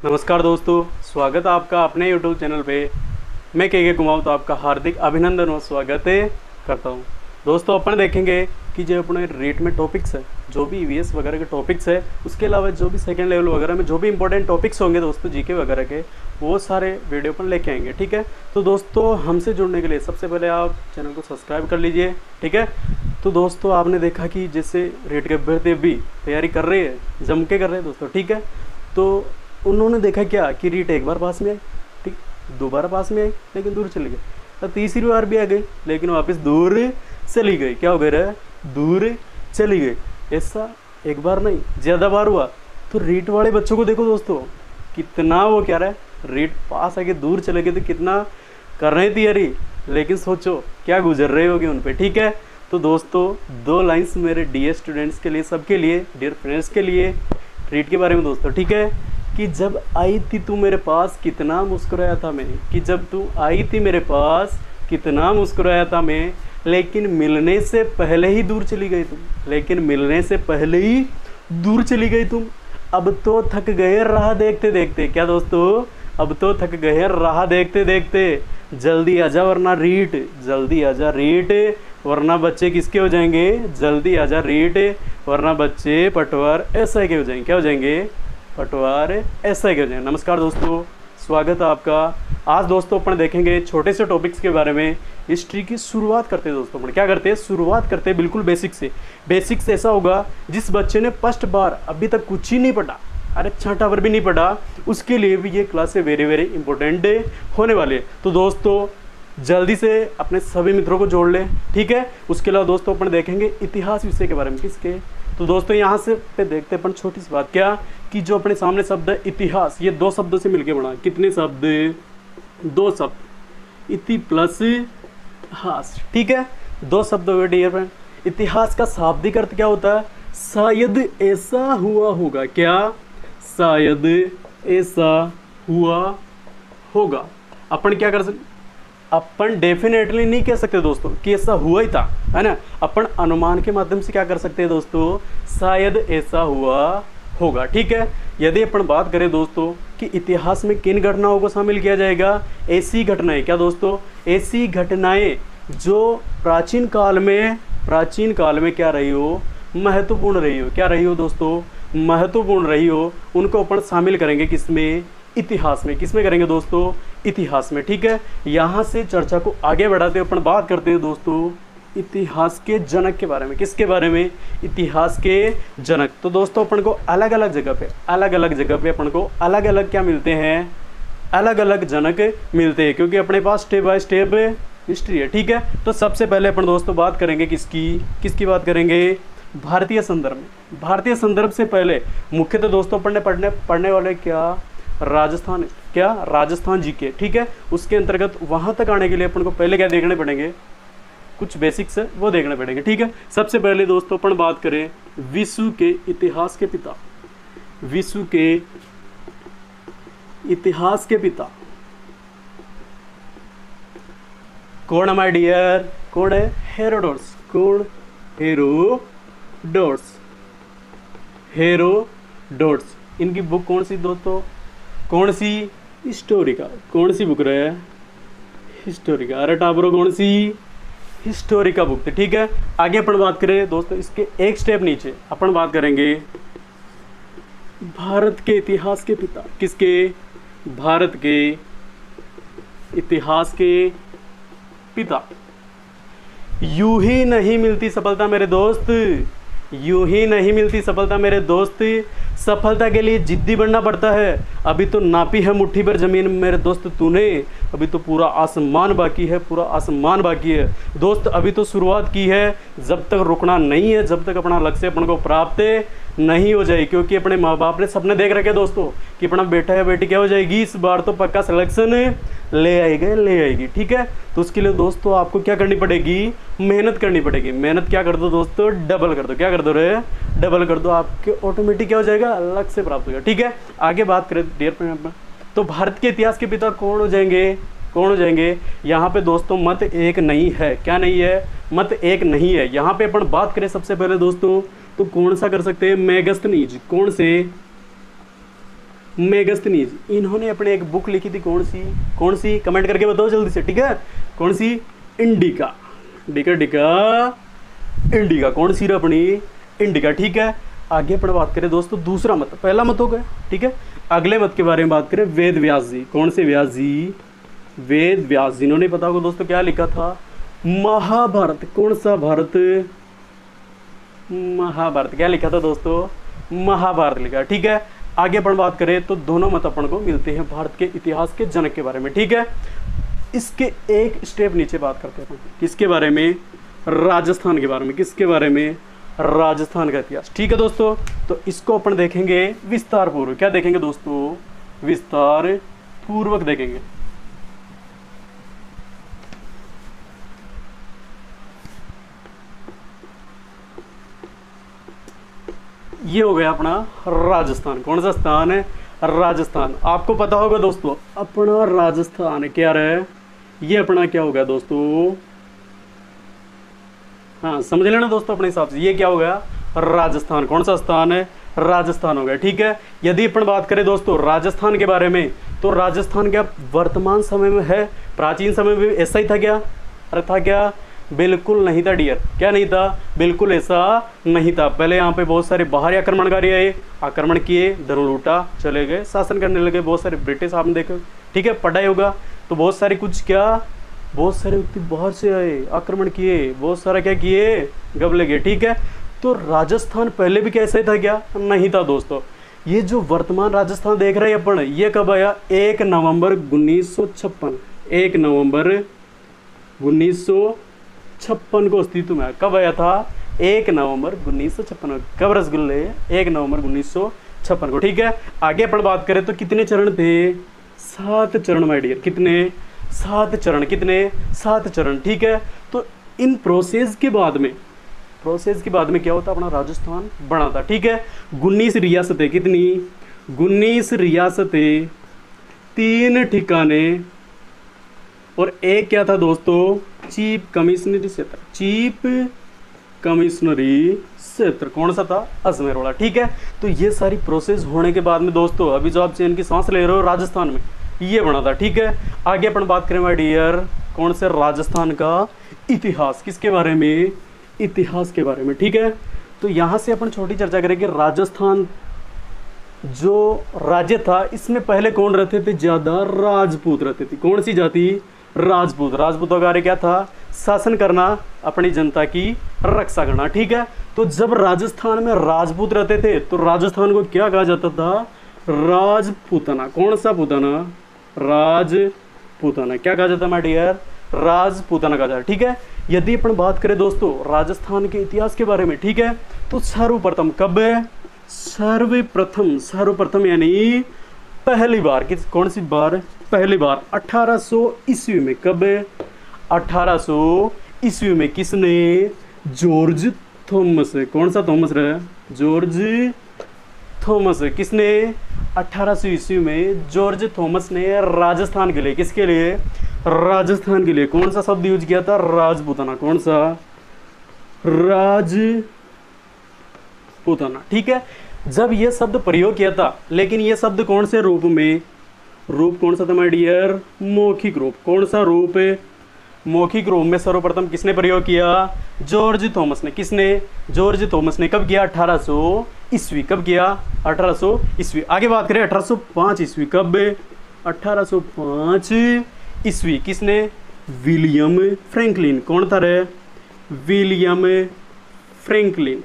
नमस्कार दोस्तों, स्वागत है आपका अपने YouTube चैनल पे। मैं के कुमाऊँ तो आपका हार्दिक अभिनंदन और स्वागत करता हूँ। दोस्तों अपन देखेंगे कि जो अपने रेट में टॉपिक्स है, जो भी ईवीएस वगैरह के टॉपिक्स है, उसके अलावा जो भी सेकंड लेवल वगैरह में जो भी इंपॉर्टेंट टॉपिक्स होंगे दोस्तों जीके वगैरह के, वो सारे वीडियो अपन लेके आएंगे। ठीक है, तो दोस्तों हमसे जुड़ने के लिए सबसे पहले आप चैनल को सब्सक्राइब कर लीजिए। ठीक है, तो दोस्तों आपने देखा कि जैसे रेट के अभ्यर्थी भी तैयारी कर रही है, जम के कर रहे हैं दोस्तों। ठीक है, तो उन्होंने देखा क्या कि रीट एक बार पास में आई, ठीक, दोबारा पास में आई लेकिन दूर चली गई, तो तीसरी बार भी आ गई लेकिन वापस दूर चली गई। क्या हो गया रे? दूर चली गई। ऐसा एक बार नहीं ज़्यादा बार हुआ। तो रीट वाले बच्चों को देखो दोस्तों, कितना वो क्या रहा है, रीट पास आके दूर चले गए तो कितना कर रहे हैं तैयारी, लेकिन सोचो क्या गुजर रहे होगे उन पर। ठीक है, तो दोस्तों दो लाइन्स मेरे डियर स्टूडेंट्स के लिए, सबके लिए, डियर फ्रेंड्स के लिए रीट के बारे में दोस्तों। ठीक है, कि जब आई थी तू मेरे पास कितना मुस्कुराया था मैं, कि जब तू आई थी मेरे पास कितना मुस्कुराया था मैं, लेकिन मिलने से पहले ही दूर चली गई तुम, लेकिन मिलने से पहले ही दूर चली गई तुम। अब तो थक गए राह देखते देखते। क्या दोस्तों? अब तो थक गए राह देखते देखते। जल्दी आजा वरना रीट, जल्दी आजा रीट वरना बच्चे किसके हो जाएंगे? जल्दी आजा रीट वरना बच्चे पटवार ऐसा के हो जाएंगे। क्या हो जाएंगे? पटवार ऐसा के हो जाएंगे। नमस्कार दोस्तों, स्वागत है आपका। आज दोस्तों अपन देखेंगे छोटे से टॉपिक्स के बारे में। हिस्ट्री की शुरुआत करते हैं दोस्तों। अपन क्या करते हैं? शुरुआत करते हैं बिल्कुल बेसिक से। बेसिक्स ऐसा होगा जिस बच्चे ने फर्स्ट बार अभी तक कुछ ही नहीं पढ़ा, अरे छठा पर भी नहीं पढ़ा, उसके लिए भी ये क्लास वेरी वेरी इंपॉर्टेंट होने वाले। तो दोस्तों जल्दी से अपने सभी मित्रों को जोड़ लें। ठीक है, उसके अलावा दोस्तों अपन देखेंगे इतिहास विषय के बारे में। किसके? तो दोस्तों यहाँ से पे देखते हैं अपन छोटी सी बात, क्या कि जो अपने सामने शब्द है इतिहास, ये दो शब्दों से मिलके बना। कितने शब्द? दो शब्द, इति प्लस हास। ठीक है, दो शब्द हुए डियर फ्रेंड। इतिहास का शाब्दिक अर्थ क्या होता है? शायद ऐसा हुआ होगा। क्या? शायद ऐसा हुआ होगा। अपन क्या कर सकते? अपन डेफिनेटली नहीं कह सकते दोस्तों कि ऐसा हुआ ही था, है ना। अपन अनुमान के माध्यम से क्या कर सकते हैं दोस्तों? शायद ऐसा हुआ होगा। ठीक है, यदि अपन बात करें दोस्तों कि इतिहास में किन घटनाओं को शामिल किया जाएगा? ऐसी घटनाएं। क्या दोस्तों? ऐसी घटनाएं जो प्राचीन काल में क्या रही हो? महत्वपूर्ण रही हो। क्या रही हो दोस्तों? महत्वपूर्ण रही हो, उनको अपन शामिल करेंगे किसमें? इतिहास में। किसमें करेंगे दोस्तों? इतिहास में। ठीक है, यहाँ से चर्चा को आगे बढ़ाते हुए अपन बात करते हैं दोस्तों इतिहास के जनक के बारे में। किसके बारे में? इतिहास के जनक। तो दोस्तों अपन को अलग अलग जगह पे अपन को अलग अलग क्या मिलते हैं? अलग अलग जनक मिलते हैं, क्योंकि अपने पास स्टेप बाय स्टेप हिस्ट्री है। ठीक है, तो सबसे पहले अपन दोस्तों बात करेंगे किसकी बात करेंगे? भारतीय संदर्भ में। भारतीय संदर्भ से पहले मुख्यतः दोस्तों अपन ने पढ़ने वाले क्या? राजस्थान। क्या? राजस्थान जीके। ठीक है, उसके अंतर्गत वहां तक आने के लिए अपन को पहले क्या देखने पड़ेंगे? कुछ बेसिक्स है वो देखने पड़ेंगे। ठीक है, सबसे पहले दोस्तों अपन बात करें विश्व के इतिहास के पिता। विश्व के इतिहास के पिता कौन है माय डियर? कौन है? हेरोडोटस। कौन? हेरोडोटस। इनकी बुक कौन सी दोस्तों? कौन सी? हिस्टोरिका। कौन सी बुक रहे? हिस्टोरिका। अरे टाबरो कौन सी? हिस्टोरिका बुक थी। ठीक है, आगे अपन बात करें दोस्तों इसके एक स्टेप नीचे अपन बात करेंगे भारत के इतिहास के पिता। किसके? भारत के इतिहास के पिता। यूं ही नहीं मिलती सफलता मेरे दोस्त, यूं ही नहीं मिलती सफलता मेरे दोस्त, सफलता के लिए जिद्दी बनना पड़ता है। अभी तो नापी है मुट्ठी भर जमीन मेरे दोस्त तूने, अभी तो पूरा आसमान बाकी है, पूरा आसमान बाकी है दोस्त, अभी तो शुरुआत की है। जब तक रुकना नहीं है, जब तक अपना लक्ष्य अपन को प्राप्त नहीं हो जाए, क्योंकि अपने माँ बाप ने सपने देख रखे दोस्तों कि अपना बेटा या बेटी क्या हो जाएगी, इस बार तो पक्का सिलेक्शन ले आएगी। ठीक है, तो उसके लिए दोस्तों आपको क्या करनी पड़ेगी? मेहनत करनी पड़ेगी। मेहनत क्या कर दो दोस्तों? डबल कर दो। क्या कर दो रे? डबल कर दो। आपके ऑटोमेटिक क्या हो जाएगा? लक्ष्य प्राप्त हो जाएगा। ठीक है, आगे बात करें डियर फ्रेंड, तो भारत के इतिहास के पिता कौन हो जाएंगे? कौन हो जाएंगे? यहाँ पे दोस्तों मत एक नहीं है। क्या नहीं है? मत एक नहीं है। यहाँ पे अपन बात करें सबसे पहले दोस्तों तो कौन सा कर सकते हैं? मेगस्थनीज। कौन से? मेगस्थनीज, इन्होंने अपने एक बुक लिखी थी, कौन सी कमेंट करके बताओ जल्दी से, ठीक है। कौन सी? इंडिका, इंडिका कौन सी अपनी? इंडिका, ठीक है। आगे अपन बात करें दोस्तों दूसरा मत, पहला मत हो गया, ठीक है। अगले मत के बारे में बात करें, वेद व्यास जी। कौन से व्यास जी? वेद व्यास, जिन्होंने पता होगा दोस्तों क्या लिखा था? महाभारत। कौन सा भारत? महाभारत। क्या लिखा था दोस्तों? महाभारत लिखा, ठीक है। आगे अपन बात करें तो दोनों मत अपन को मिलते हैं भारत के इतिहास के जनक के बारे में, ठीक है। इसके एक स्टेप नीचे बात करते हैं, किसके बारे में? राजस्थान के बारे में। किसके बारे में? राजस्थान का इतिहास, ठीक है दोस्तों। तो इसको अपन देखेंगे विस्तार पूर्वक। क्या देखेंगे दोस्तों? विस्तार पूर्वक देखेंगे। ये हो गया अपना राजस्थान। कौन सा स्थान है? राजस्थान। आपको पता होगा दोस्तों अपना राजस्थान क्या रहे, ये अपना क्या हो गया दोस्तों? हाँ समझ लेना दोस्तों अपने हिसाब से, ये क्या हो गया? राजस्थान। कौन सा स्थान है? राजस्थान हो गया, ठीक है। यदि अपन बात करें दोस्तों राजस्थान के बारे में, तो राजस्थान क्या वर्तमान समय में है? प्राचीन समय में ऐसा ही था क्या? अरे था क्या? बिल्कुल नहीं था डियर। क्या नहीं था? बिल्कुल ऐसा नहीं था। पहले यहाँ पे बहुत सारे बाहरी आक्रमणकारी आए, आक्रमण किए, धन लूटा, चले गए, शासन करने लगे। बहुत सारे ब्रिटिश आपने देखो, ठीक है, पढ़ा ही होगा। तो बहुत सारे बहुत सारे व्यक्ति बाहर से आए, आक्रमण किए, बहुत सारा क्या किए? गबले गए, ठीक है। तो राजस्थान पहले भी कैसे था क्या? नहीं था दोस्तों। ये जो वर्तमान राजस्थान देख रहे हैं अपन, ये कब आया? 1 नवंबर 1956। 1 नवंबर 1956 को अस्तित्व में आया। कब आया था? 1 नवंबर 1956। कब रसगुल्ले? 1 नवंबर 1956 को, ठीक है। आगे अपन बात करें तो कितने चरण थे? 7 चरण माय डियर। कितने? 7 चरण। कितने? 7 चरण, ठीक है। तो इन प्रोसेस के बाद में क्या होता? अपना राजस्थान बना था, ठीक है। 19 रियासतें। कितनी? 19 रियासतें, 3 ठिकाने और एक क्या था दोस्तों? चीफ कमिश्नरी क्षेत्र। चीफ कमिश्नरी क्षेत्र कौन सा था? अजमेर वाला, ठीक है। तो ये सारी प्रोसेस होने के बाद में दोस्तों अभी जो आप चैन की सांस ले रहे हो राजस्थान में, ये बना था, ठीक है। आगे अपन बात करें माय डियर कौन से? राजस्थान का इतिहास। किसके बारे में? इतिहास के बारे में, ठीक है। तो यहाँ से अपन छोटी चर्चा करेंगे। राजस्थान जो राज्य था इसमें पहले कौन रहते थे? ज़्यादा राजपूत रहते थे। कौन सी जाति? राजपूत। राजपूतों का कार्य क्या था? शासन करना, अपनी जनता की रक्षा करना, ठीक है। तो जब राजस्थान में राजपूत रहते थे तो राजस्थान को क्या कहा जाता था? राजपूताना। कौन सा पूताना? राजपूताना। क्या कहा जाता है माय डियर? राजपूताना कहा जाता है, ठीक है। यदि अपन बात करें दोस्तों राजस्थान के इतिहास के बारे में, ठीक है, तो सर्वप्रथम कब? सर्वप्रथम यानी पहली बार। कौन सी बार? पहली बार 1800 ईस्वी में। कब? 1800 ईस्वी में। किसने? George Thomas. कौन सा थॉमस रहा? George Thomas. किसने? 1800 ईस्वी में जॉर्ज थॉमस ने राजस्थान के लिए, किसके लिए? राजस्थान के लिए कौन सा शब्द यूज किया था? राजपूताना। कौन सा? राजपूताना, ठीक है। जब ये शब्द प्रयोग किया था, लेकिन ये शब्द कौन से रूप में? रूप कौन सा था माय डियर? मौखिक रूप। कौन सा रूप? मौखिक रूप में सर्वप्रथम किसने प्रयोग किया? जॉर्ज थॉमस ने। किसने? जॉर्ज थॉमस ने। कब किया? 1800 ईस्वी। कब किया? 1800 ईस्वी। आगे बात करें 1805 ईस्वी। कब? 1805 ईस्वी। किसने? William Franklin. कौन था रे? William Franklin.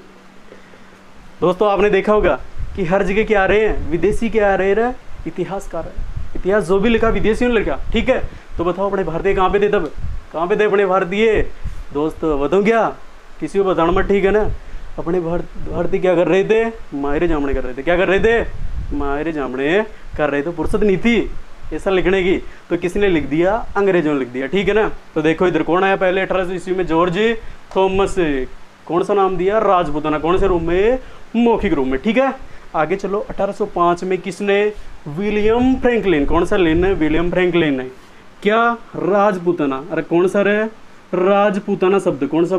दोस्तों आपने देखा होगा कि हर जगह क्या आ रहे हैं? विदेशी क्या आ रहे हैं? इतिहासकार। इतिहास जो भी लिखा विदेशियों ने लिखा, ठीक है। तो बताओ अपने भारतीय कहाँ पे थे तब? कहाँ पे थे अपने भारतीय? दोस्त बताऊँ क्या? किसी को बताना मत, ठीक है ना। अपने भारतीय क्या कर रहे थे? मायरे जामने कर रहे थे। क्या कर रहे थे? मायरे जामने कर रहे थे। फुर्सत नहीं थी ऐसा लिखने की, तो किसने लिख दिया? अंग्रेजों ने लिख दिया, ठीक है ना। तो देखो इधर कौन आया पहले 1800 ईस्वी में? George Thomas. कौन सा नाम दिया? राजपूताना। कौन से रूप में? मौखिक रूप में, ठीक है। आगे चलो 1805 में किसने? William Franklin. कौन सा लेन है? विलियम फ्रैंकलिन ने क्या? राजपूताना। अरे कौन सा रे? राजपूताना शब्द। कौन सा?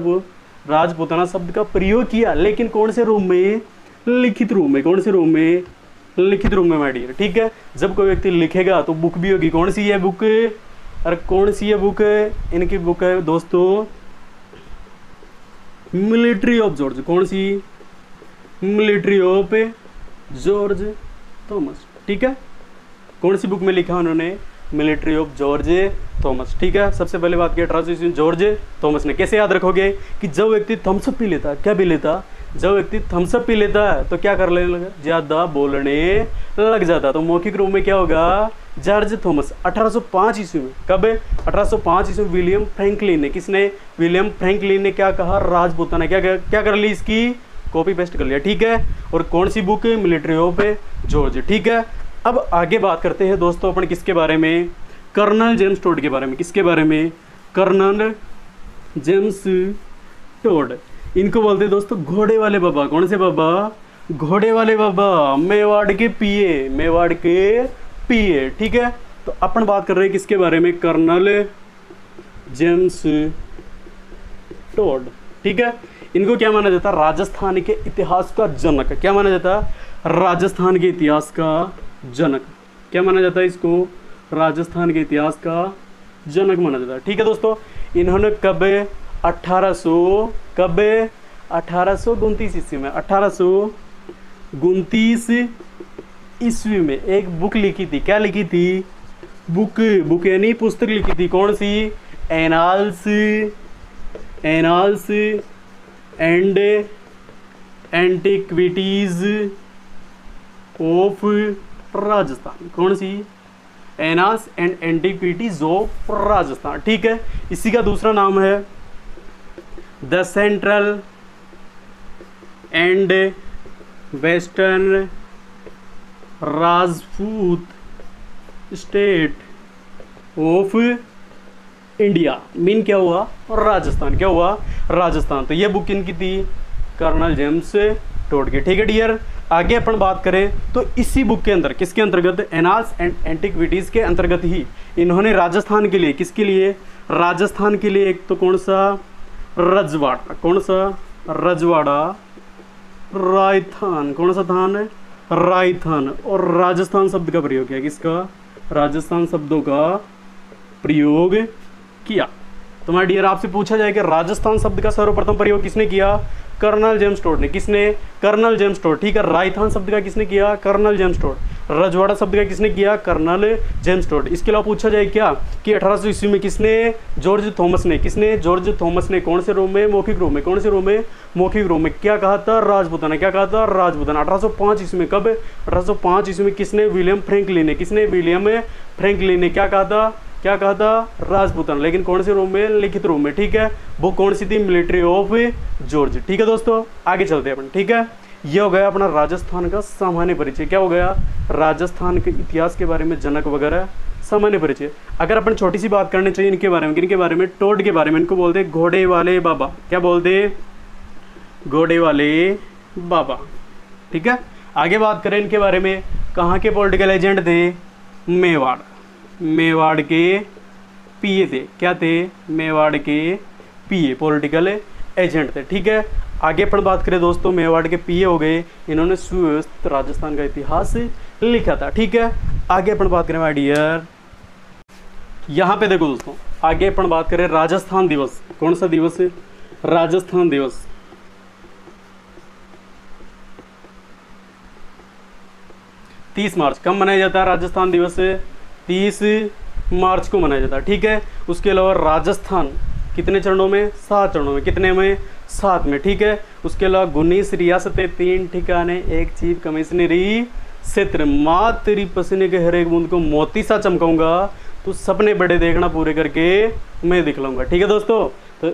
राजपूताना शब्द का प्रयोग किया, लेकिन कौन से रूप में? लिखित रूप में। कौन से रूप में? लिखित रूप में माय डियर, ठीक है। जब कोई व्यक्ति लिखेगा तो बुक भी होगी। कौन सी है बुक? अरे कौन सी है बुक? इनकी बुक है दोस्तों मिलिट्री ऑफ जॉर्ज। कौन सी? मिलिट्री ऑफ जॉर्ज थॉमस, ठीक है। कौन सी बुक में लिखा उन्होंने? मिलिट्री ऑफ जॉर्ज थॉमस, ठीक है। सबसे पहले बात की 1800 जॉर्ज थॉमस ने। कैसे याद रखोगे कि जब व्यक्ति थम्सअप पी लेता, क्या पी लेता? जब व्यक्ति थम्सअप पी लेता है तो क्या कर लेने लगा? ज्यादा बोलने लग जाता। तो मौखिक रूप में क्या होगा? George Thomas. 1805 ईस्वी में, कब? 1805 ईस्वी में विलियम फ्रैंकलिन ने, किसने? विलियम फ्रैंकलिन ने क्या कहा? राजपूताना। क्या कर ली? इसकी कॉपी पेस्ट कर लिया, ठीक है। और कौन सी बुक? मिलिट्री ऑफ जॉर्ज, ठीक है। अब आगे बात करते हैं दोस्तों अपन किसके बारे में? कर्नल जेम्स टोड के बारे में। किसके बारे में? Colonel James Tod. इनको बोलते हैं दोस्तों घोड़े वाले बाबा। कौन से बाबा? घोड़े वाले बाबा, मेवाड़ के पीए, मेवाड़ के पीए, ठीक है। तो अपन बात कर रहे हैं किसके बारे में? कर्नल जेम्स टोड, ठीक है। इनको क्या माना जाता है? राजस्थान के इतिहास का जनक। क्या माना जाता है? राजस्थान के इतिहास का जनक। क्या माना जाता है इसको? राजस्थान के इतिहास का जनक माना जाता है, ठीक है दोस्तों। इन्होंने कब? 1829 ईस्वी में, 1829 ईस्वी में एक बुक लिखी थी। क्या लिखी थी? बुक यानी पुस्तक लिखी थी। कौन सी? Annals and antiquities of Rajasthan. कौन सी? Annals and antiquities of Rajasthan, ठीक है। इसी का दूसरा नाम है the central and western Rajput state of India. Mean क्या हुआ? राजस्थान। क्या हुआ? राजस्थान। तो ये बुक इनकी थी कर्नल जेम्स टोड की, ठीक है डियर। आगे अपन बात करें तो इसी बुक के अंदर, किसके अंतर्गत? एनाल्स एंड एंटिक्विटीज के अंतर्गत ही इन्होंने राजस्थान के लिए, किसके लिए? राजस्थान के लिए एक तो कौन सा? रजवाड़ा। कौन सा? रजवाड़ा, राजस्थान। कौन सा थान है? राजस्थान। और राजस्थान शब्द का प्रयोग किया। किसका? राजस्थान शब्दों का प्रयोग किया। तो माय डियर आपसे पूछा जाए कि राजस्थान शब्द का सर्वप्रथम प्रयोग किसने किया? कर्नल जेम्स टोड ने। किसने? कर्नल जेम्स टोड, ठीक है। राजस्थान शब्द का किसने किया? Colonel James toad. रजवाड़ा शब्द का किसने किया? Colonel James Tod. इसके अलावा पूछा जाए क्या कि 1800 ईस्वी में किसने? जॉर्ज थॉमस ने। किसने? जॉर्ज थॉमस ने। कौन से रूप में? मौखिक रूप में। कौन से रूप में? मौखिक रूप में। क्या कहा था? राजपूताना। क्या कहा था? राजपूताना। 1805 ईस्वी में, कब? 1805 ईस्वी में किसने? विलियम फ्रैंकलिन ने। किसने? विलियम फ्रैंकलिन ने। क्या कहा था? क्या कहा था? राजपूताना। लेकिन कौन से रूप में? लिखित रूप में, ठीक है। वो कौन सी थी? मिलिट्री ऑफ जॉर्ज, ठीक है दोस्तों। आगे चलते हैं अपन, ठीक है। ये हो गया अपना राजस्थान का सामान्य परिचय। क्या हो गया? राजस्थान के इतिहास के बारे में, जनक वगैरह सामान्य परिचय। अगर अपन छोटी सी बात करनी चाहिए इनके बारे में, किनके बारे में? टोड के बारे में। इनको बोलते हैं घोड़े वाले बाबा। क्या बोलते? घोड़े वाले बाबा, ठीक है। आगे बात करें इनके बारे में, कहाँ के पॉलिटिकल एजेंट थे? मेवाड़। मेवाड़ के पीए थे। क्या थे? मेवाड़ के पीए, पॉलिटिकल एजेंट थे, ठीक है। आगे अपन बात करें दोस्तों, मेवाड़ के पीए हो गए, इन्होंने सुव्यवस्थित राजस्थान का इतिहास लिखा था, ठीक है। आगे अपन बात करें माय डियर, यहाँ पे देखो दोस्तों, आगे अपन बात करें राजस्थान दिवस। कौन सा दिवस है? राजस्थान दिवस। मार्च कब मनाया जाता है? राजस्थान दिवस 30 मार्च को मनाया जाता है, ठीक है। उसके अलावा राजस्थान कितने चरणों में? 7 चरणों में। कितने में? 7 में, ठीक है। उसके अलावा 19 रियासतें, 3 ठिकाने, 1 चीफ कमिश्नरी क्षेत्र। माँ तेरी पसीने के हर एक बूंद को मोती सा चमकाऊंगा, तो सपने बड़े देखना पूरे करके मैं दिखलाऊंगा, ठीक है दोस्तों। तो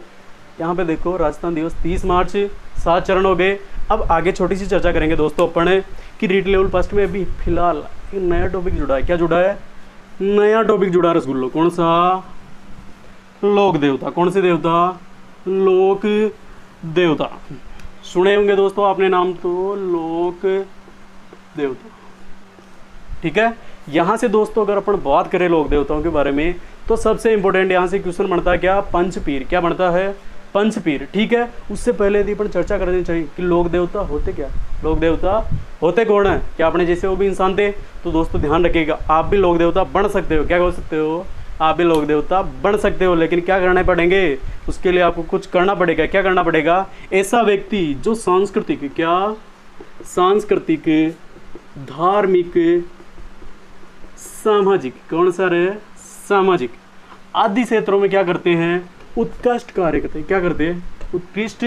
यहाँ पे देखो राजस्थान दिवस 30 मार्च, 7 चरण हो गए। अब आगे छोटी सी चर्चा करेंगे दोस्तों अपन कि रीड लेवल फर्स्ट में अभी फिलहाल एक नया टॉपिक जुड़ा है। क्या जुड़ा है? नया टॉपिक जुड़ा है रसगुल्लो। कौन सा? लोक देवता। कौन से देवता? लोक देवता। सुने होंगे दोस्तों आपने नाम तो, लोक देवता, ठीक है। यहाँ से दोस्तों अगर अपन बात करें लोक देवताओं के बारे में, तो सबसे इंपॉर्टेंट यहाँ से क्वेश्चन बनता है क्या? पंचपीर। क्या बनता है? पंचपीर, ठीक है। उससे पहले यदि अपन चर्चा करनी चाहिए कि लोक देवता होते क्या, लोक देवता होते कौन है, क्या अपने जैसे वो भी इंसान थे। तो दोस्तों ध्यान रखिएगा, आप भी लोक देवता बन सकते हो। क्या हो सकते हो, आप भी लोक देवता बन सकते हो, लेकिन क्या करने पड़ेंगे, उसके लिए आपको कुछ करना पड़ेगा। क्या करना पड़ेगा, ऐसा व्यक्ति जो सांस्कृतिक, क्या सांस्कृतिक, धार्मिक, सामाजिक, कौन सा रहे, सामाजिक आदि क्षेत्रों में क्या करते हैं, उत्कृष्ट कार्य करते हैं। क्या करते हैं, उत्कृष्ट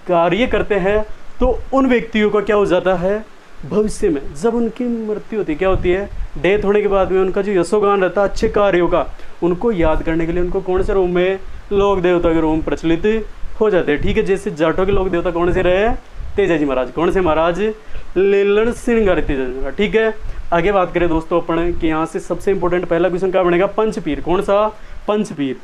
कार्य करते हैं। तो उन व्यक्तियों का क्या हो जाता है, भविष्य में जब उनकी मृत्यु होती है, क्या होती है, डेथ होने के बाद में उनका जो यशोगान रहता है अच्छे कार्यों का, उनको याद करने के लिए उनको कौन से रूप में, लोक देवता के रूप में प्रचलित हो जाते हैं, ठीक है। जैसे जाटों के लोक देवता कौन से रहे, तेजाजी महाराज। कौन से महाराज, लीलन श्रृंगार तेजाजी महाराज, ठीक है। आगे बात करें दोस्तों अपन कि यहाँ से सबसे इंपॉर्टेंट पहला क्वेश्चन क्या बनेगा, पंचपीर। कौन सा, पंचपीर।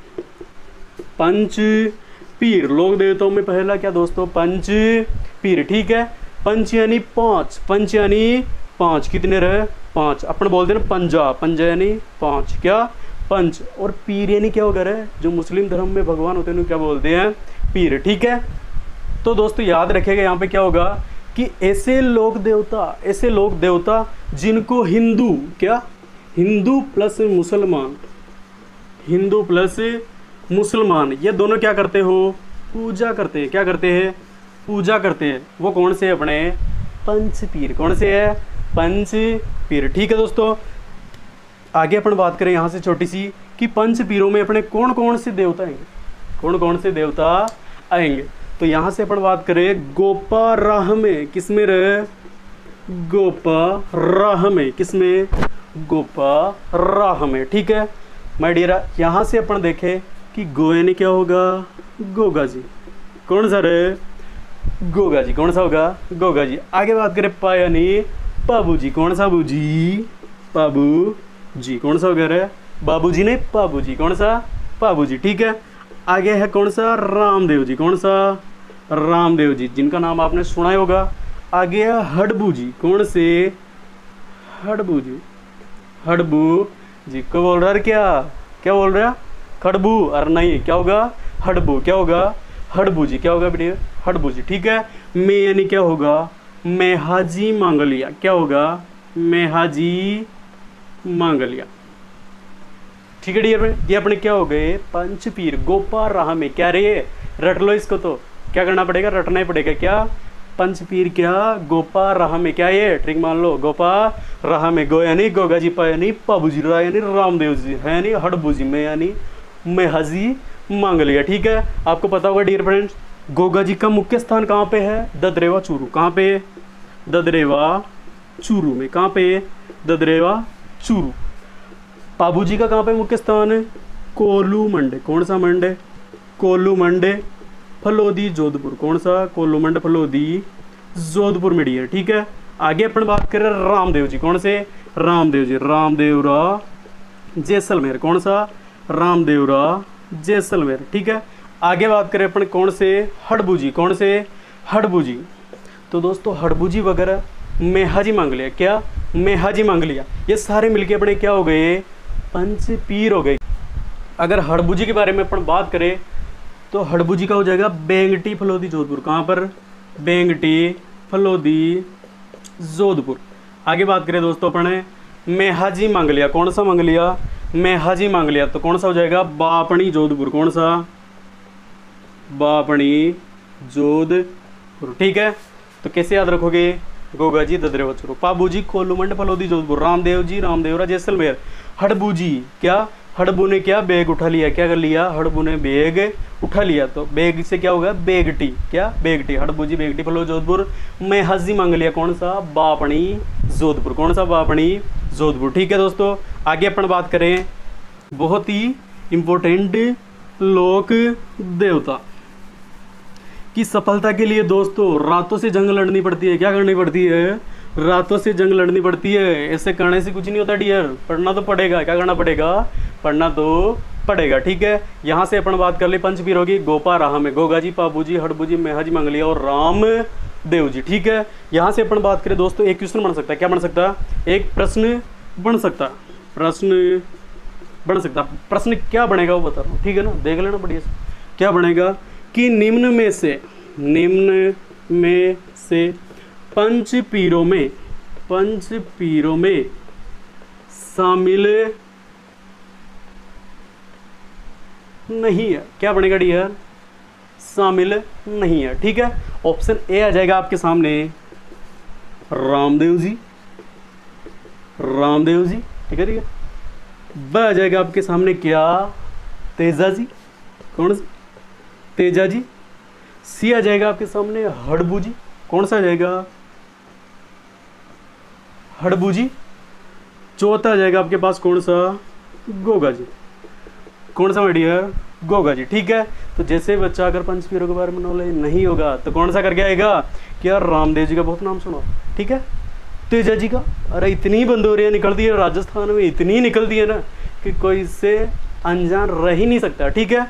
पंचपीर लोक देवताओं में पहला क्या दोस्तों, पंचपीर, ठीक है। पंच यानी पांच, पंच यानी पांच, कितने रहे, पांच। अपन बोलते हैं पंजा, पंजा यानी पांच, क्या, पंच। और पीर यानी क्या होगा रे, जो मुस्लिम धर्म में भगवान होते हैं उन्हें क्या बोलते हैं, पीर, ठीक है। तो दोस्तों याद रखिएगा यहाँ पे क्या होगा कि ऐसे लोक देवता जिनको हिंदू, क्या, हिंदू प्लस मुसलमान, हिंदू प्लस मुसलमान, ये दोनों क्या करते हो, पूजा करते हैं। क्या करते हैं, पूजा करते हैं। वो कौन से, अपने पंचपीर। कौन से है, पंचपीर, ठीक है दोस्तों। आगे अपन बात करें यहाँ से छोटी सी कि पंचपीरों में अपने कौन कौन से देवता आएंगे, कौन कौन से देवता आएंगे। तो यहाँ से अपन बात करें गोपा राह में, किसमें रहे, गोपा राह में, किसमें, गोपा राह में, ठीक है माय डियर। यहाँ से अपन देखें कि गो यानी क्या होगा, गोगा जी। कौन सा रहे, गोगा जी। कौन सा होगा, गोगा जी। आगे बात करें पा यानी बाबू जी। कौन सा, बाबूजी, बाबू जी। कौन सा होगा रे, बाबूजी नहीं बाबूजी। कौन सा, बाबूजी, ठीक है। आगे है कौन सा, रामदेव जी। कौन सा, रामदेव जी, जिनका नाम आपने सुना ही होगा। आगे है हडबू जी। कौन से, हडबू जी, हडबू जी को बोल रहा है, क्या बोल रहा है, खड़बू, अरे नहीं, क्या होगा, हडबू, क्या होगा, हडबू जी, क्या होगा बेटे, हडबू जी, ठीक है। मैं यानी क्या होगा, मेहाजी मांगलिया। क्या होगा, मेहाजी मांगलिया, ठीक है डियर। ये अपने क्या हो गए, पंचपीर गोपा राह में। क्या रे, रट लो इसको, तो क्या करना पड़ेगा, रटना ही पड़ेगा। क्या, पंचपीर, क्या, गोपा राह में। क्या ये ट्रिक मान लो, गोपा राह में। गो यानी गोगा जी, पा यानी पाबू जी, रा यानी रामदेव जी, है यानी हडबू जी, मैं यानी मेहाजी मांगलिया, ठीक है। आपको पता होगा डियर फ्रेंड्स, गोगा जी का मुख्य स्थान कहाँ पे है, ददरेवा चूरू। कहाँ पे, ददरेवा चूरू में। कहाँ पे, ददरेवा चूरू। पाबू जी का कहाँ पे मुख्य स्थान है, कोल्लू मंडे। कौन सा मंडे, कोल्लू मंडे, फलोदी, जोधपुर। कौन सा, कोल्लू मंडे, फलोदी, जोधपुर में डियर, ठीक है। आगे अपन बात करें रामदेव जी। कौन से, रामदेव जी, रामदेवरा जैसलमेर। कौन सा, रामदेवरा जैसलमेर, ठीक है। आगे बात करें अपन कौन से, हडबू जी। कौन से, हडबू जी। तो दोस्तों हडबू जी वगैरह मेहाजी मांग लिया। क्या, मेहाजी मांग लिया। ये सारे मिलके अपने क्या हो गए, पंचपीर हो गए। अगर हडबू जी के बारे में अपन बात करें तो हडबू जी का हो जाएगा बेंगटी, फलोदी, जोधपुर। कहाँ पर, बेंगटी, फलोदी, जोधपुर। आगे बात करें दोस्तों अपन मेहाजी मांग लिया। कौन सा मांग लिया, मेहाजी मांग लिया। तो कौन सा हो जाएगा, बापणी, जोधपुर। कौन सा, बापणी, जोधपुर, ठीक है। तो कैसे याद रखोगे, गोगा जी, ददरेवा चूरू, पाबू जी, कोल्लू मंडे, फलोदी, जोधपुर, रामदेव जी, रामदेवरा जैसलमेर, हडबू जी। क्या, हडबू ने क्या, बैग उठा लिया। क्या कर लिया, हडबू ने बैग उठा लिया। तो बैग से क्या होगा, बेगटी। क्या, बेगटी, हडबू जी, बेगटी, फलोदी, जोधपुर। मेहाजी मांग लिया। कौन सा, बापणी, जोधपुर। कौन सा, बापणी, जोधपुर, ठीक है दोस्तों। आगे अपन बात करें बहुत ही इम्पोर्टेंट लोक देवता की सफलता के लिए दोस्तों रातों से जंग लड़नी पड़ती है। क्या करनी पड़ती है, रातों से जंग लड़नी पड़ती है। ऐसे करने से कुछ नहीं होता डियर, पढ़ना तो पड़ेगा। क्या करना पड़ेगा, पढ़ना तो पड़ेगा, ठीक है। यहाँ से अपन बात कर ले पंचपीरों की। गोपा राह में गोगा जी, पाबू जी, हडबू जी, मेहाजी मंगलिया और राम देव जी, ठीक है। यहाँ से अपन बात करें दोस्तों एक क्वेश्चन बन सकता है। क्या बन सकता है, एक प्रश्न बन सकता है, प्रश्न बन सकता। प्रश्न क्या बनेगा वो बता रहा हूँ, ठीक है ना, देख लेना बढ़िया से। क्या बनेगा कि निम्न में से पंच पीरों में शामिल नहीं है। क्या बनेगा डियर? शामिल नहीं है। ठीक है, ऑप्शन ए आ जाएगा आपके सामने रामदेव जी, ठीक है। ब आ जाएगा आपके सामने क्या? तेजा जी। कौन सा? तेजा जी। सी आ जाएगा आपके सामने हड़बू जी। कौन सा आ जाएगा? हड़बू जी। चौथा आ जाएगा आपके पास कौन सा? गोगा जी। कौन सा डियर? गोगा जी। ठीक है, तो जैसे बच्चा अगर पंचपीरों के बारे में नॉलेज नहीं होगा तो कौन सा करके आएगा कि यार रामदेव जी का बहुत नाम सुना, ठीक है, तेजा जी का, अरे इतनी बंदूरियाँ निकलती है राजस्थान में, इतनी निकलती है ना कि कोई इससे अनजान रह ही नहीं सकता। ठीक है,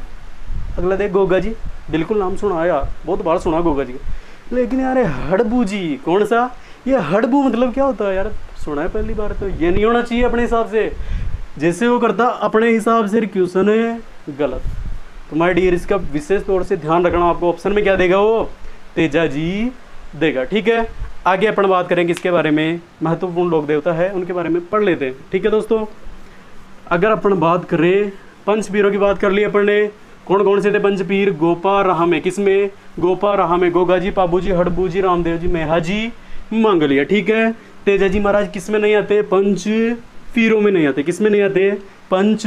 अगला देख गोगा जी, बिल्कुल नाम सुना यार, बहुत बार सुना गोगा जी का। लेकिन यार हड़बू जी, कौन सा? ये हड़बू मतलब क्या होता है यार? सुना है पहली बार। तो ये नहीं होना चाहिए अपने हिसाब से, जैसे वो करता अपने हिसाब से क्वेश्चन है गलत। तो माय डियर इसका विशेष तौर से ध्यान रखना, आपको ऑप्शन में क्या देगा? वो तेजा जी देगा। ठीक है, आगे अपन बात करेंगे इसके बारे में, महत्वपूर्ण लोक देवता है उनके बारे में पढ़ लेते हैं। ठीक है दोस्तों, अगर अपन बात करें पंचपीरों की बात कर ली अपन ने, कौन कौन से थे पंचपीर? गोपा रहा में, किसमें? गोपा रहा में गोगा जी, पाबू जी, हड़बू जी, रामदेव जी, मेहा जी, मंगलिया। ठीक है, तेजा जी महाराज किस में नहीं आते? पंच पीरों में नहीं आते। किस में नहीं आते? पंच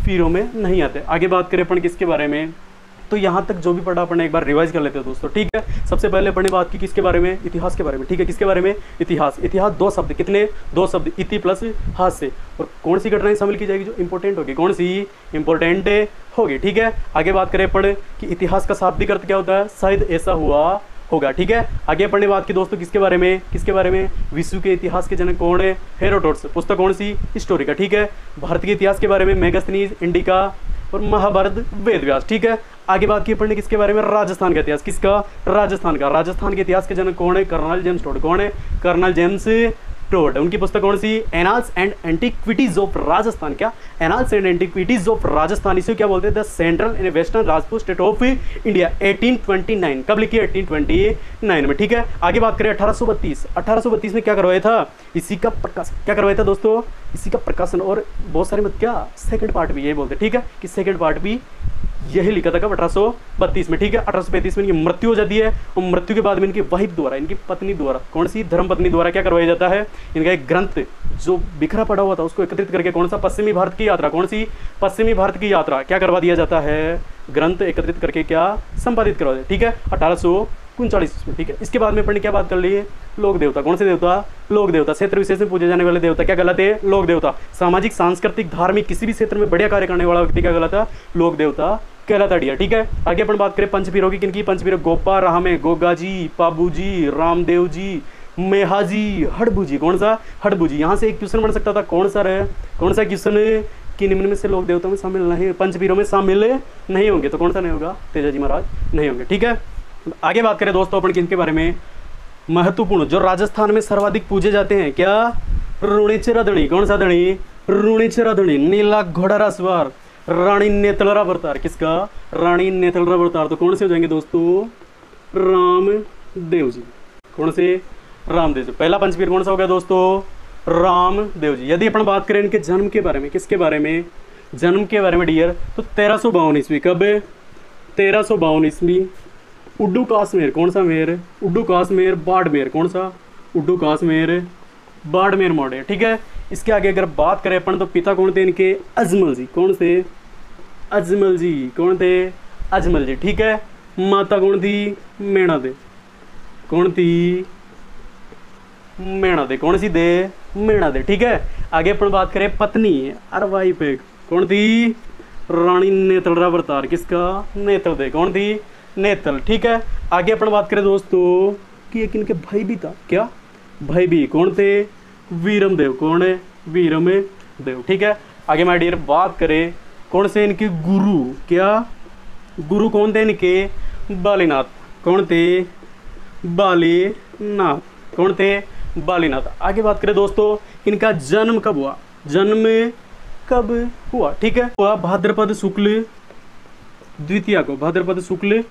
पीरों में नहीं आते। आगे बात करें अपन किसके बारे में, तो यहाँ तक जो भी पढ़ा अपन एक बार रिवाइज कर लेते हैं दोस्तों। ठीक है, सबसे पहले अपन ने बात की किसके बारे में? इतिहास के बारे में। ठीक है, किसके बारे में? इतिहास। इतिहास दो शब्द, कितने? दो शब्द, इति प्लस हास से। और कौन सी घटनाएं शामिल की जाएगी जो इंपॉर्टेंट होगी? कौन सी इंपॉर्टेंट होगी? ठीक है, आगे बात करें अपन कि इतिहास का शाब्दिक अर्थ क्या होता है? शायद ऐसा हुआ होगा। ठीक है, आगे अपन ने बात की दोस्तों किसके बारे में? किसके बारे में? विश्व के इतिहास के जनक कौन है? हेरोडोटस। पुस्तक कौन सी? हिस्टोरिका। ठीक है, भारत के इतिहास के बारे में मेगास्थनीज, इंडिका और महाभारत, वेदव्यास। ठीक है, आगे बात की अपन ने किसके बारे में? राजस्थान का इतिहास। किसका? राजस्थान का। राजस्थान के इतिहास के जनक कौन है? Colonel James Tod. कौन है? Colonel James Tod. उनकी पुस्तक कौन सी? Annals and antiquities of Rajasthan. क्या? Annals and antiquities of Rajasthan, इसे क्या बोलते हैं? The central and western Rajput state of India, 1829। कब लिखी? 1829 में। ठीक है, आगे बात करें 1832। 1832 में क्या करवाया था? इसी का प्रकाशन। क्या करवाया था दोस्तों? इसी का प्रकाशन। और बहुत सारे मत क्या सेकंड पार्ट भी यही बोलते हैं। ठीक है, कि सेकंड पार्ट भी यही लिखा था कब? 1832 में। ठीक है, 1835 में इनकी मृत्यु हो जाती है और मृत्यु के बाद में इनकी वाइफ द्वारा, इनकी पत्नी द्वारा, कौन सी? धर्मपत्नी द्वारा क्या करवाया जाता है? इनका एक ग्रंथ जो बिखरा पड़ा हुआ था उसको एकत्रित करके, कौन सा? पश्चिमी भारत की यात्रा। कौन सी? पश्चिमी भारत की यात्रा क्या करवा दिया जाता है? ग्रंथ एकत्रित करके क्या संपादित करवा दिया। ठीक है, 1839 में। ठीक है, इसके बाद में अपन ने क्या बात कर ली है? लोक देवता। कौन से देवता? लोक देवता। क्षेत्र विशेष में पूजे जाने वाले देवता क्या कहलाते हैं? लोक देवता। सामाजिक, सांस्कृतिक, धार्मिक किसी भी क्षेत्र में बढ़िया कार्य करने वाला व्यक्ति क्या कहलाता? लोक देवता कहलाता डिया। ठीक है, आगे अपन बात करें पंचपीरों की। किनकी पंचपीर? गोपा रहा में गोगा जी, पाबू जी, रामदेव जी, मेहा जी, हड़बू जी। कौन सा? हड़बू जी। यहाँ से एक क्वेश्चन बन सकता था, कौन सा रहे? कौन सा क्वेश्चन है कि निम्न में से लोक देवताओं में शामिल नहीं, पंचपीरों में शामिल नहीं होंगे, तो कौन सा नहीं होगा? तेजा जी महाराज नहीं होंगे। ठीक है, आगे बात करें दोस्तों अपन किनके बारे में? महत्वपूर्ण जो राजस्थान में सर्वाधिक पूजे जाते हैं, क्या? रुणेचरा धणी। कौन सा धणी? रुणेचरा धणी। नीला घोड़ा रासवार, रानी नेतलरा अवतार। किसका? रानी नेतलरा अवतार। तो कौन से हो जाएंगे दोस्तों? रामदेव जी। कौन से? रामदेव जी। पहला पंचपीर कौन सा हो गया दोस्तों? रामदेव जी। यदि अपन बात करें इनके जन्म के बारे में, किसके बारे में? जन्म के बारे में डियर, तो 1352 ईस्वी। कब? 1352 ईस्वी, उड्डू काश्मीर। कौन सा मेर? उड्डू काश्मीर, बाड़मेर। कौन सा? उड्डू काश्मीर, बाड़मेर मॉडल। ठीक है, इसके आगे अगर बात करें अपन तो पिता कौन थे इनके? अजमल जी। कौन से? अजमल जी। कौन थे? अजमल जी। ठीक है, माता कौन थी? मेणा दे। कौन थी? मेणा दे। कौन सी दे? मेणा दे। ठीक है, आगे अपन बात करें पत्नी और वाइफ, कौन थी? रानी नेतलरा अवतार। किसका? नेतल दे। कौन थी? नेतल। ठीक है, आगे अपन बात करें दोस्तों कि एक इनके भाई भी था। क्या? भाई भी। कौन थे? वीरम देव। कौन है? वीरम देव। ठीक है, आगे माय डियर बात करें कौन से इनके गुरु। क्या? गुरु कौन थे इनके? बालीनाथ। कौन थे? बालीनाथ। कौन थे? बालीनाथ। आगे बात करें दोस्तों इनका जन्म कब हुआ? जन्म कब हुआ? ठीक है, हुआ भाद्रपद शुक्ल द्वितीया को। भाद्रपद शुक्ल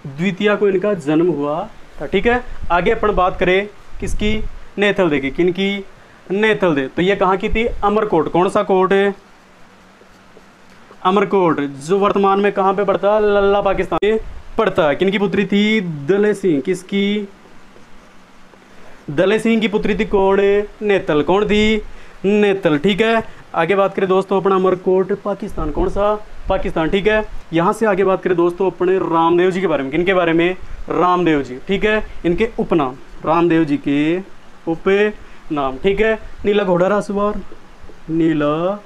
द्वितीया को इनका जन्म हुआ था। ठीक है, आगे अपन बात करें किसकी, नेथल दे की, किनकी, नेथल दे। तो ये कहाँ की थी, अमरकोट। कौन सा कोट है, अमरकोट, जो वर्तमान में कहाँ पे पड़ता है, लल्ला पाकिस्तान में पड़ता है। किनकी पुत्री थी, दले सिंह। किसकी, दले सिंह की पुत्री थी कौन, नेतल। कौन थी, नेतल। ठीक है, आगे बात करें दोस्तों अपना अमरकोट पाकिस्तान, कौन सा, पाकिस्तान। ठीक है, यहाँ से आगे बात करें दोस्तों अपने रामदेव जी के बारे में। किनके बारे में, रामदेव जी। ठीक है, इनके उपनाम, रामदेव जी के उपनाम। ठीक है, नीला घोड़ा रासवार, नीला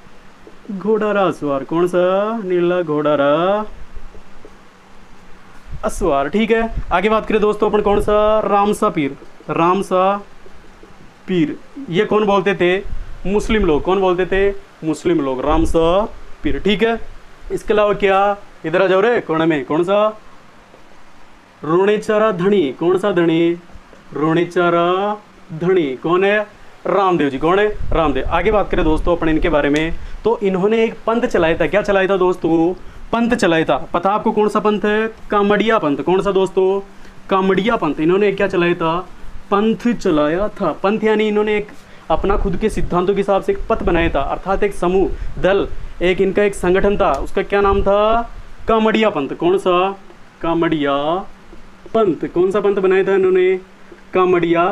घोड़ा रासवार। कौन सा, नीला घोड़ा रासवार। ठीक है, आगे बात करें दोस्तों अपन कौन सा, रामसा पीर, रामसा पीर। ये कौन बोलते थे, मुस्लिम लोग। कौन बोलते थे, मुस्लिम लोग, रामसा पीर। ठीक है, इसके अलावा क्या, इधर आ जाओ रे कोने में, कौन सा, रोणेचारा धनी। कौन सा धनी, रोणेचारा धनी। कौन है, रामदेव जी। कौन है, रामदेव। आगे बात करें दोस्तों अपन इनके बारे में, तो इन्होंने एक पंथ चलाया था। क्या चलाया था दोस्तों, पंथ चलाया था। पता आपको कौन सा पंथ है, कामड़िया पंथ। कौन सा दोस्तों, कामड़िया पंथ। इन्होंने क्या चलाया था, पंथ चलाया था। पंथ यानी इन्होंने एक अपना खुद के सिद्धांतों के हिसाब से एक पथ बनाया था, अर्थात एक समूह, दल, एक इनका एक संगठन था। उसका क्या नाम था, कामड़िया पंथ। कौन सा, कामड़िया पंथ। कौन सा पंथ बनाया था इन्होंने, कामड़िया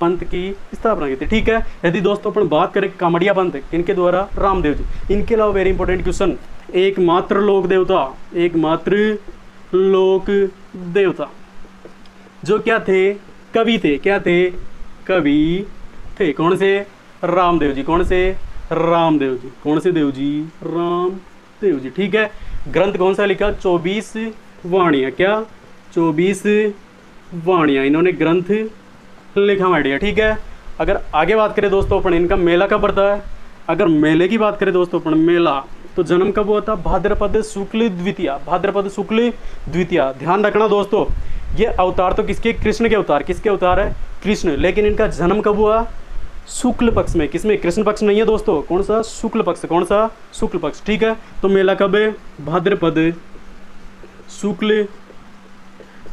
पंथ की स्थापना की थी। ठीक है, यदि दोस्तों अपन बात करें कामड़िया पंथ, इनके द्वारा रामदेव जी। इनके अलावा वेरी इंपॉर्टेंट क्वेश्चन, एकमात्र लोक देवता, एकमात्र लोक देवता जो क्या थे, कवि थे। क्या थे, कवि थे। कौन से, रामदेव जी। कौन से, रामदेव जी। कौन से देव जी, रामदेव जी। ठीक है, ग्रंथ कौन सा लिखा, 24 वाणियाँ। क्या, 24 वाणियाँ इन्होंने ग्रंथ लिखा माइडिया। ठीक है, अगर आगे बात करें दोस्तों अपन इनका मेला कब पड़ता है, अगर मेले की बात करें दोस्तों अपन, मेला तो जन्म कब हुआ था, भाद्रपद शुक्ल द्वितीया। भाद्रपद शुक्ल द्वितीया। ध्यान रखना दोस्तों, ये अवतार तो किसके, कृष्ण के अवतार। किसके अवतार है, कृष्ण। लेकिन इनका जन्म कब हुआ, शुक्ल पक्ष में। किसमें, कृष्ण पक्ष नहीं है दोस्तों, कौन सा, शुक्ल पक्ष। कौन सा, शुक्ल पक्ष। ठीक है, तो मेला कब है, भाद्रपद शुक्ल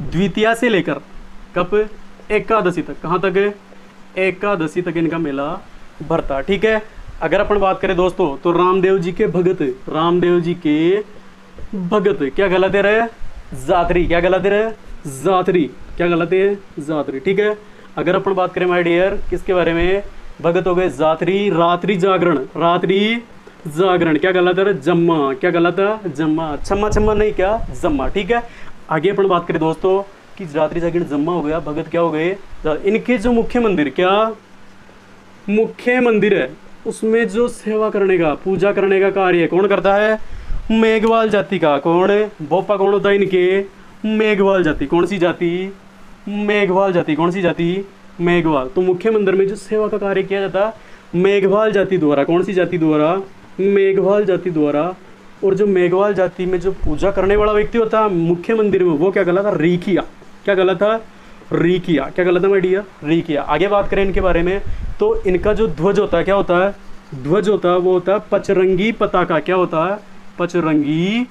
द्वितीया से लेकर कब, एकादशी तक। कहाँ तक है, एकादशी तक इनका मेला भरता। ठीक है, अगर अपन बात करें दोस्तों तो रामदेव जी के भगत, रामदेव जी के भगत क्या गलत है रे, जातरी। क्या गलत है रे, जातरी। क्या गलत है, जातरी। ठीक है, अगर अपन बात करें माय डियर किसके बारे में, भगत हो गए जातरी। रात्रि जागरण, रात्रि जागरण क्या गलत है, जम्मा। क्या गलत है, जम्मा। छम्मा छम्मा नहीं, क्या, जम्मा। ठीक है, आगे अपन बात करें दोस्तों कि रात्रि जागरण जम्मा हो गया, भगत क्या हो गए। इनके जो मुख्य मंदिर, क्या मुख्य मंदिर है, उसमें जो सेवा करने का, पूजा करने का कार्य कौन करता है, मेघवाल जाति का। कौन है, बोपा कौन होता है इनके, मेघवाल जाति। कौन सी जाति, मेघवाल जाति। कौन सी जाति, मेघवाल। तो मुख्य मंदिर में जो सेवा का कार्य किया जाता मेघवाल जाति द्वारा। कौन सी जाति द्वारा, मेघवाल जाति द्वारा। और जो मेघवाल जाति में जो पूजा करने वाला व्यक्ति होता है मुख्य मंदिर में, वो क्या गलत था, रीखिया। क्या गलत था, रीखिया। क्या गलत है माय डियर, रीखिया। आगे बात करें इनके बारे में तो इनका जो ध्वज होता है, क्या होता है, ध्वज होता है वो होता है पचरंगी पताका। क्या होता है, पचरंगी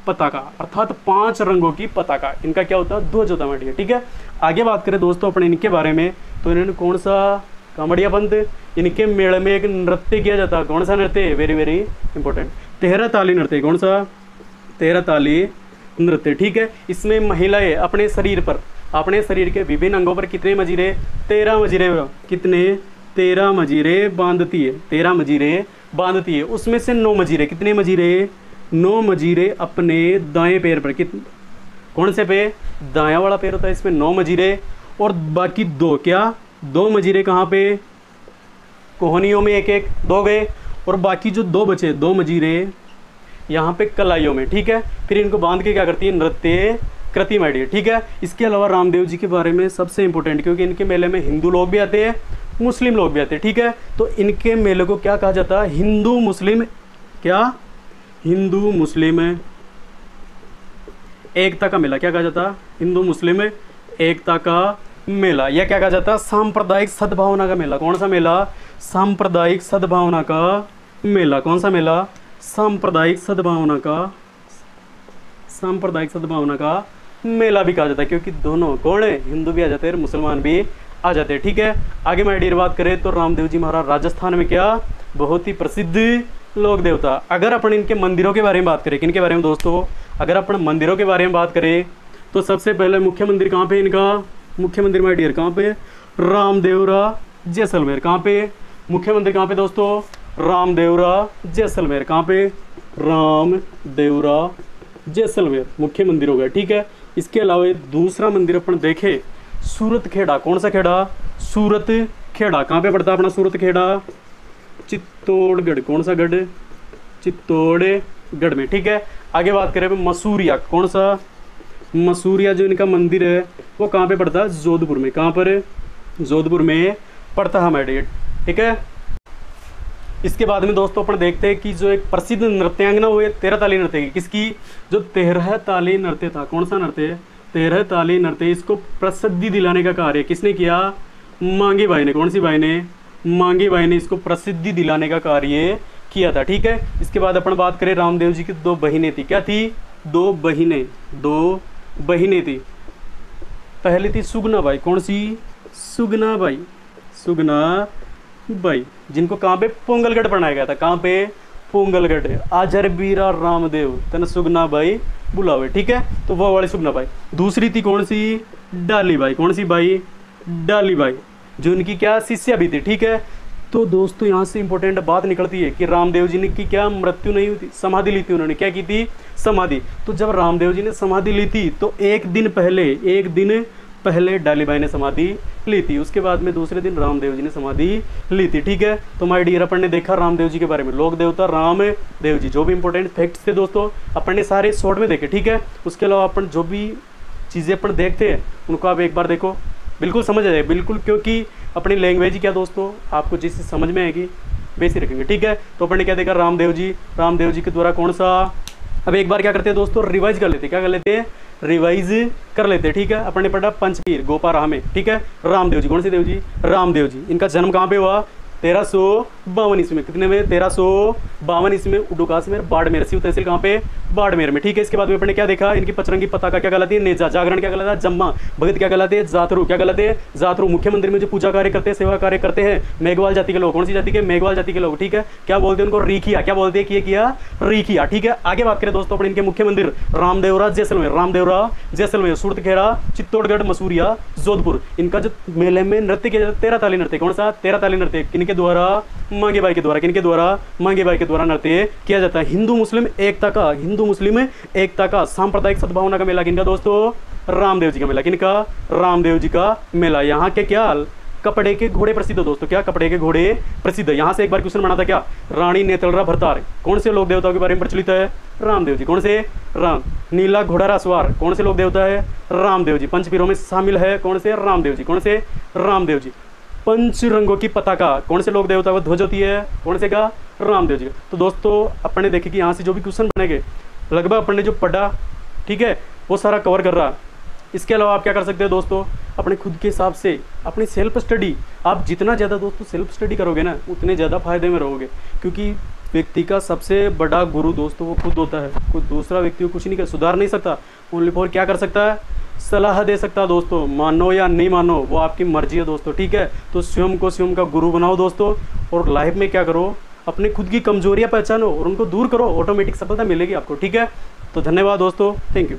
पताका, अर्थात 5 रंगों की पताका इनका क्या होता है, ध्वज होता है माय डियर। ठीक है, आगे बात करें दोस्तों अपने इनके बारे में तो इन्होंने कौन सा, कामड़िया पंथ। इनके मेले में एक नृत्य किया जाता है, कौन सा नृत्य, वेरी वेरी इंपॉर्टेंट, 13 ताली नृत्य। कौन सा, 13 ताली नृत्य। ठीक है, इसमें महिलाएं अपने शरीर पर, अपने शरीर के विभिन्न अंगों पर कितने मजीरे, 13 मजीरे। कितने, 13 मजीरे बांधती है, 13 मजीरे बांधती है। उसमें से 9 मजीरे, कितने मजीरे, 9 मजीरे अपने दाएं पैर पर। कितने, कौन से पे, दायां वाला पैर होता है, इसमें 9 मजीरे। और बाकी 2 क्या, 2 मजीरे कहाँ पे, कोहनियों में एक एक 2 गए। और बाकी जो 2 बचे, 2 मजीरे यहाँ पे कलाइयों में। ठीक है, फिर इनको बांध के क्या करती है, नृत्य कृति माय डियर। ठीक है, इसके अलावा रामदेव जी के बारे में सबसे इंपॉर्टेंट, क्योंकि इनके मेले में हिंदू लोग भी आते हैं, मुस्लिम लोग भी आते हैं। ठीक है, तो इनके मेले को क्या कहा जाता है, हिंदू मुस्लिम, क्या, हिंदू मुस्लिम एकता का मेला। क्या कहा जाता है, हिंदू मुस्लिम एकता का मेला। यह क्या कहा जाता है, सांप्रदायिक सद्भावना का मेला। कौन सा मेला, सांप्रदायिक सद्भावना का मेला। कौन सा मेला, सांप्रदायिक सद्भावना का, सांप्रदायिक सद्भावना का मेला भी कहा जाता है, क्योंकि दोनों कौन है, हिंदू भी आ जाते हैं और मुसलमान भी आ जाते हैं। ठीक है, आगे माय डियर बात करें तो रामदेव जी महाराज राजस्थान में क्या बहुत ही प्रसिद्ध लोक देवता। अगर अपन इनके मंदिरों के बारे में बात करें, किनके बारे में दोस्तों, अगर अपन मंदिरों के बारे में बात करें तो सबसे पहले मुख्य मंदिर कहाँ पे इनका, मुख्य मंदिर माय डियर कहाँ पे, रामदेवरा जैसलमेर। कहाँ पे मुख्य मंदिर, कहाँ पे दोस्तों, रामदेवरा जैसलमेर। कहाँ पे, रामदेवरा जैसलमेर मुख्य मंदिर हो गया। ठीक है, इसके अलावा दूसरा मंदिर अपन देखें सूरत खेड़ा। कौन सा खेड़ा, सूरत खेड़ा। कहाँ पे पड़ता है अपना सूरत खेड़ा, चित्तौड़गढ़। कौन सा गढ़, चित्तौड़गढ़ में। ठीक है, आगे बात करें मसूरिया। कौन सा, मसूरिया जो इनका मंदिर है वो कहाँ पे पड़ता है, जोधपुर में। कहाँ पर, जोधपुर में पड़ता है हमारे। ठीक है, इसके बाद में दोस्तों अपन देखते हैं कि जो एक प्रसिद्ध नृत्यांगना हुई 13 ताली नृत्य की, किसकी, जो 13 ताली नृत्य था। कौन सा नृत्य, 13 ताली नृत्य। इसको प्रसिद्धि दिलाने का कार्य किसने किया, मांगी बाई ने। कौन सी बाई ने, मांगी बाई ने इसको प्रसिद्धि दिलाने का कार्य किया था। ठीक है, इसके बाद अपन बात करें रामदेव जी की 2 बहिनें थी। क्या थी, 2 बहिनें, 2 बहिनें थी। पहली थी सुगना बाई। कौन सी, सुगना बाई, सुगना बाई, जिनको कहाँ पे पोंगलगढ़ बनाया गया था। कहाँ पे, पोंगलगढ़। आजर बीरा रामदेव तन सुगना बाई बुलावे। ठीक है, तो वो वाली सुगना बाई। दूसरी थी कौन सी, डाली बाई। कौन सी बाई, डाली बाई, जो उनकी क्या शिष्या भी थी। ठीक है, तो दोस्तों यहाँ से इंपॉर्टेंट बात निकलती है कि रामदेव जी ने की क्या मृत्यु नहीं हुई थी, समाधि ली थी उन्होंने। क्या की थी, समाधि। तो जब रामदेव जी ने समाधि ली थी तो एक दिन पहले डालीबाई ने समाधि ली थी, उसके बाद में दूसरे दिन रामदेव जी ने समाधि ली थी। ठीक है, तो माय डियर अपन ने देखा रामदेव जी के बारे में, लोक देवता रामदेव जी, जो भी इंपॉर्टेंट फैक्ट्स थे दोस्तों अपन ने सारे शॉर्ट में देखे। ठीक है, उसके अलावा अपन जो भी चीज़ें अपन देखते हैं उनको आप एक बार देखो, बिल्कुल समझ आ जाए बिल्कुल, क्योंकि अपनी लैंग्वेज क्या दोस्तों आपको जिस चीज़ समझ में आएगी वैसे रखेंगे। ठीक है, तो अपन ने क्या देखा, रामदेव जी के द्वारा कौन सा। अब एक बार क्या करते हैं दोस्तों, रिवाइज कर लेते हैं। क्या कर लेते हैं, रिवाइज कर लेते हैं। ठीक है, अपन ने पढ़ा पंचपीर गोपाराह में। ठीक है, रामदेव जी, कौन से देव जी, रामदेव जी। इनका जन्म कहाँ पे हुआ, 1352 ईस्वी में। कितने में, 1352 ईस्वी में, उडुकास में, बाड़मेर, शिव तहसील कहाँ पे, बाड़मेर में। ठीक है, इसके बाद में अपने क्या देखा, इनकी पचरंगी पताका क्या कहलाती है, नेजा। जागरण क्या कहलाता है, जम्मा। भगत क्या कहलाते हैं, जातरू। क्या कहलाते हैं, जातरू। मुख्य मंदिर में जो पूजा कार्य करते हैं, सेवा कार्य करते हैं, मेघवाल जाति के लोग। कौन सी जाति के, मेघवाल जाति के लोग। ठीक है, क्या बोलते हैं उनको, रीखिया। क्या बोलते हैं, किया रीखिया। ठीक है, आगे बात करें दोस्तों अपन इनके मुख्य मंदिर, रामदेवरा जैसलमेर, रामदेवरा जैसलमेर, सूरतखेड़ा, चित्तौड़गढ़, मसूरिया, जोधपुर। इनका जो मेले में नृत्य किया जाता है 13 ताली नृत्य। कौन सा, 13 ताली नृत्य। किनके द्वारा, मांगे बाई के द्वारा। किनके द्वारा, मांगे बाई के द्वारा नृत्य किया जाता है। हिंदू मुस्लिम एकता का सांप्रदायिक सद्भावना का मेला किनका दोस्तों, रामदेव जी का मेला। किनका, रामदेव जी का मेला। यहाँ के क्या, कपड़े के घोड़े प्रसिद्ध है दोस्तों। क्या, कपड़े के घोड़े प्रसिद्ध है। यहाँ से एक बार क्वेश्चन बना था क्या, रानी नेतलरा भरतार कौन से लोक देवताओं के बारे में प्रचलित है, रामदेव जी। कौन से, राम। नीला घोड़ा रासवार कौन से लोक देवता है, रामदेव जी। पंचपीरों में शामिल है कौन से, रामदेव जी। कौन से, रामदेव जी। पंच रंगों की पताका कौन से लोक देवता को ध्वज होती है, कौन से का, रामदेव जी। तो दोस्तों अपन ने देखे कि यहाँ से जो भी क्वेश्चन बनेंगे लगभग अपन ने जो पढ़ा, ठीक है, वो सारा कवर कर रहा। इसके अलावा आप क्या कर सकते हैं दोस्तों, अपने खुद के हिसाब से अपनी सेल्फ स्टडी, आप जितना ज़्यादा दोस्तों सेल्फ स्टडी करोगे ना उतने ज़्यादा फायदे में रहोगे, क्योंकि व्यक्ति का सबसे बड़ा गुरु दोस्तों वो खुद होता है। कोई दूसरा व्यक्ति को कुछ नहीं कर, सुधार नहीं सकता, ओनली फॉर क्या कर सकता है, सलाह दे सकता है दोस्तों। मानो या नहीं मानो वो आपकी मर्जी है दोस्तों, ठीक है। तो स्वयं को स्वयं का गुरु बनाओ दोस्तों, और लाइफ में क्या करो, अपने खुद की कमजोरियां पहचानो और उनको दूर करो, ऑटोमेटिक सफलता मिलेगी आपको, ठीक है। तो धन्यवाद दोस्तों, थैंक यू।